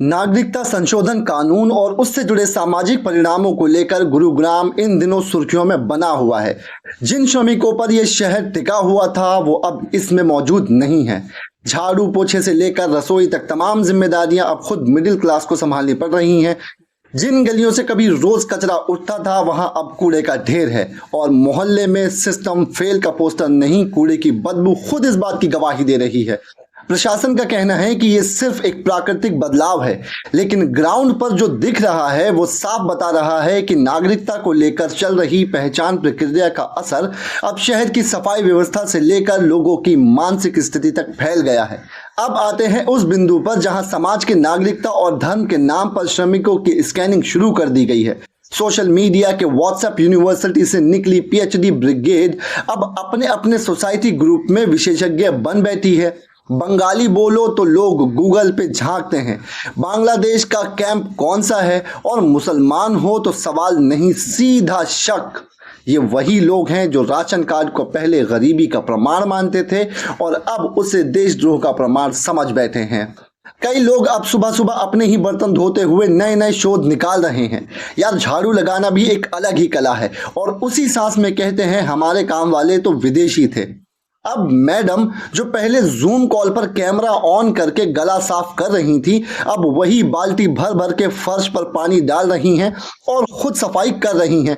नागरिकता संशोधन कानून और उससे जुड़े सामाजिक परिणामों को लेकर गुरुग्राम इन दिनों सुर्खियों में बना हुआ है। जिन श्रमिकों पर यह शहर टिका हुआ था वो अब इसमें मौजूद नहीं है। झाड़ू पोछे से लेकर रसोई तक तमाम जिम्मेदारियां अब खुद मिडिल क्लास को संभालनी पड़ रही हैं। जिन गलियों से कभी रोज कचरा उठता था वहां अब कूड़े का ढेर है और मोहल्ले में सिस्टम फेल का पोस्टर नहीं, कूड़े की बदबू खुद इस बात की गवाही दे रही है। प्रशासन का कहना है कि ये सिर्फ एक प्राकृतिक बदलाव है, लेकिन ग्राउंड पर जो दिख रहा है वो साफ बता रहा है कि नागरिकता को लेकर चल रही पहचान प्रक्रिया का असर अब शहर की सफाई व्यवस्था से लेकर लोगों की मानसिक स्थिति तक फैल गया है। अब आते हैं उस बिंदु पर जहां समाज के नागरिकता और धर्म के नाम पर श्रमिकों की स्कैनिंग शुरू कर दी गई है। सोशल मीडिया के व्हाट्सएप यूनिवर्सिटी से निकली पीएचडी ब्रिगेड अब अपने अपने सोसाइटी ग्रुप में विशेषज्ञ बन बैठी है। बंगाली बोलो तो लोग गूगल पे झांकते हैं, बांग्लादेश का कैंप कौन सा है, और मुसलमान हो तो सवाल नहीं सीधा शक। ये वही लोग हैं जो राशन कार्ड को पहले गरीबी का प्रमाण मानते थे और अब उसे देशद्रोह का प्रमाण समझ बैठे हैं। कई लोग अब सुबह सुबह अपने ही बर्तन धोते हुए नए नए शोध निकाल रहे हैं। यार, झाड़ू लगाना भी एक अलग ही कला है, और उसी सांस में कहते हैं हमारे काम वाले तो विदेशी थे। अब मैडम जो पहले जूम कॉल पर कैमरा ऑन करके गला साफ कर रही थी, अब वही बाल्टी भर भर के फर्श पर पानी डाल रही हैं और खुद सफाई कर रही हैं।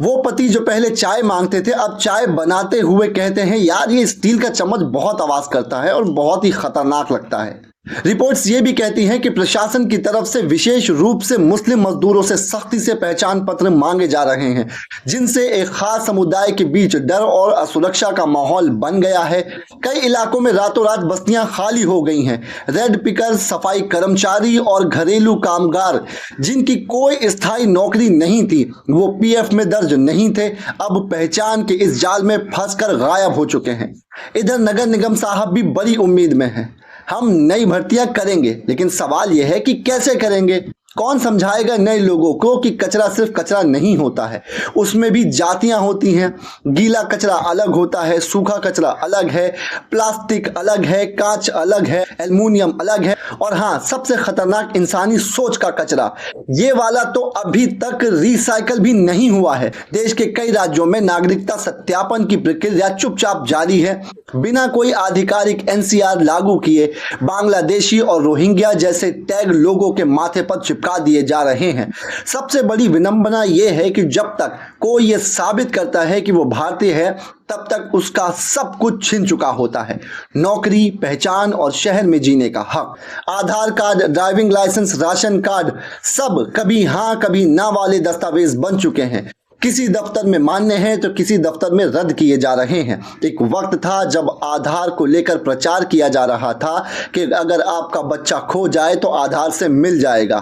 वो पति जो पहले चाय मांगते थे अब चाय बनाते हुए कहते हैं यार ये स्टील का चम्मच बहुत आवाज करता है और बहुत ही खतरनाक लगता है। रिपोर्ट्स ये भी कहती हैं कि प्रशासन की तरफ से विशेष रूप से मुस्लिम मजदूरों से सख्ती से पहचान पत्र मांगे जा रहे हैं, जिनसे एक खास समुदाय के बीच डर और असुरक्षा का माहौल बन गया है। कई इलाकों में रातों रात बस्तियां खाली हो गई हैं। रेड पिकर्स, सफाई कर्मचारी और घरेलू कामगार जिनकी कोई स्थायी नौकरी नहीं थी, वो पीएफ में दर्ज नहीं थे, अब पहचान के इस जाल में फंसकर गायब हो चुके हैं। इधर नगर निगम साहब भी बड़ी उम्मीद में हैं। हम नई भर्तियां करेंगे, लेकिन सवाल यह है कि कैसे करेंगे। कौन समझाएगा नए लोगों को कि कचरा सिर्फ कचरा नहीं होता है, उसमें भी जातियां होती हैं। गीला कचरा अलग होता है, सूखा कचरा अलग है, प्लास्टिक अलग है, कांच अलग है, एल्युमिनियम अलग है, और हाँ, सबसे खतरनाक इंसानी सोच का कचरा, ये वाला तो अभी तक रिसाइकल भी नहीं हुआ है। देश के कई राज्यों में नागरिकता सत्यापन की प्रक्रिया चुपचाप जारी है, बिना कोई आधिकारिक एनसीआर लागू किए। बांग्लादेशी और रोहिंग्या जैसे टैग लोगों के माथे पर चिपका दिए जा रहे हैं। सबसे बड़ी विडंबना यह है कि जब तक कोई यह साबित करता है कि वो भारतीय है, तब तक उसका सब कुछ छिन चुका होता है। नौकरी, पहचान और शहर में जीने का हक। Aadhaar card, driving license, ration card, सब कभी हाँ कभी ना वाले दस्तावेज बन चुके हैं। किसी दफ्तर में मान्य है तो किसी दफ्तर में रद्द किए जा रहे हैं। एक वक्त था जब आधार को लेकर प्रचार किया जा रहा था कि अगर आपका बच्चा खो जाए तो आधार से मिल जाएगा।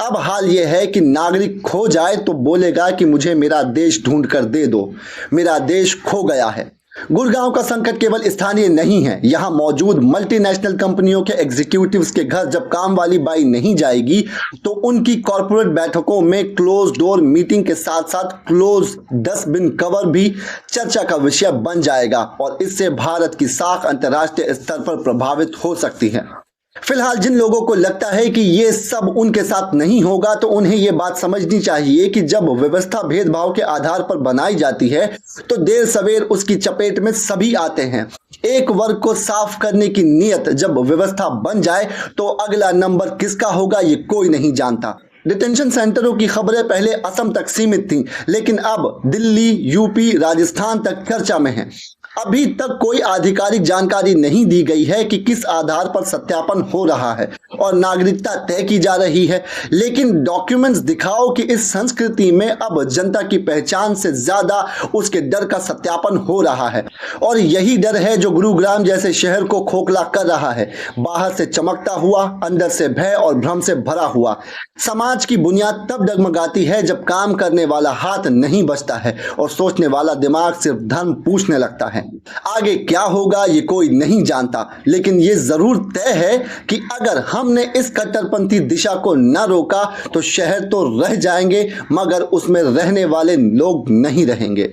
अब हाल यह है कि नागरिक खो जाए तो बोलेगा कि मुझे मेरा देश ढूंढ कर दे दो, मेरा देश खो गया है। गुड़गांव का संकट केवल स्थानीय नहीं है। यहाँ मौजूद मल्टीनेशनल कंपनियों के एग्जीक्यूटिव्स के घर जब काम वाली बाई नहीं जाएगी तो उनकी कॉर्पोरेट बैठकों में क्लोज डोर मीटिंग के साथ साथ क्लोज डस्टबिन कवर भी चर्चा का विषय बन जाएगा, और इससे भारत की साख अंतर्राष्ट्रीय स्तर पर प्रभावित हो सकती है। फिलहाल जिन लोगों को लगता है कि ये सब उनके साथ नहीं होगा, तो उन्हें ये बात समझनी चाहिए कि जब व्यवस्था भेदभाव के आधार पर बनाई जाती है तो देर सवेर उसकी चपेट में सभी आते हैं। एक वर्ग को साफ करने की नीयत जब व्यवस्था बन जाए तो अगला नंबर किसका होगा ये कोई नहीं जानता। डिटेंशन सेंटरों की खबरें पहले असम तक सीमित थीं, लेकिन अब दिल्ली, यूपी, राजस्थान तक चर्चा में है। अभी तक कोई आधिकारिक जानकारी नहीं दी गई है कि किस आधार पर सत्यापन हो रहा है और नागरिकता तय की जा रही है, लेकिन डॉक्यूमेंट्स दिखाओ कि इस संस्कृति में अब जनता की पहचान से ज्यादा उसके डर का सत्यापन हो रहा है। और यही डर है जो गुरुग्राम जैसे शहर को खोखला कर रहा है। बाहर से चमकता हुआ, अंदर से भय और भ्रम से भरा हुआ। समाज की बुनियाद तब डगमगाती है जब काम करने वाला हाथ नहीं बचता है और सोचने वाला दिमाग सिर्फ धर्म पूछने लगता है। आगे क्या होगा ये कोई नहीं जानता, लेकिन ये जरूर तय है कि अगर हमने इस कट्टरपंथी दिशा को न रोका तो शहर तो रह जाएंगे, मगर उसमें रहने वाले लोग नहीं रहेंगे।